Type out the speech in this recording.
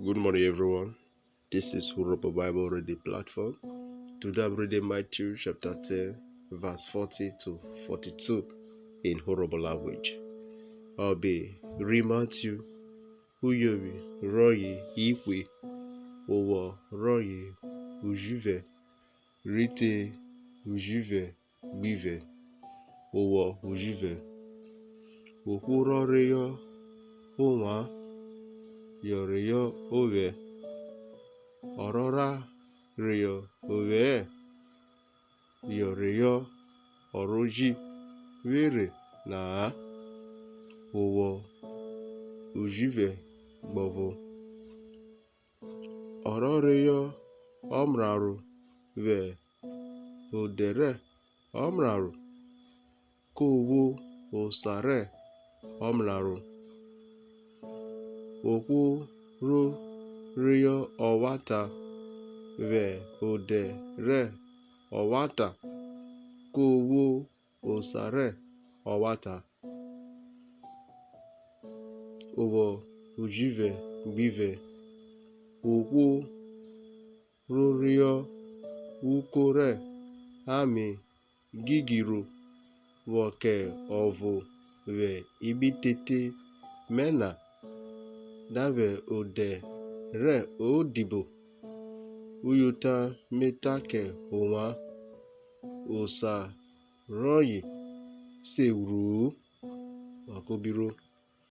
Good morning, everyone. This is Urhobo Bible Reading platform. Today I'm reading Matthew chapter 10, verse 40 to 42 in Urhobo language. I'll be reading Matthew, Uyobi, Royi, Ikwe, Owo, Royi, Ujuve, Rite, Ujuve, Bive, Owo, Ujuve, Okuroreyo, Oma, Yoreyo, Ove, Orora, Rio, Ove, Yoreyo, Oroji, Were, Na, Owo, Ujive, Bovo, Ororeyo, Omraru, Ve, Odere, Omraru, Kowo, Osare, Omraru, Okwu, Ro, Rio, Owata, Ve, Odere, Owata, Kowo, Osare, Owata, Owo, Ujive, Bive, Okwu, Rorio, Ukore, Ami, Gigiru, Woke, Ovo, Ve, Ibitete, Mena, Dave, Ode, Re, Odibo, Uyuta, Metake, Oma, Osa, Royi, Seuru, Makobiro.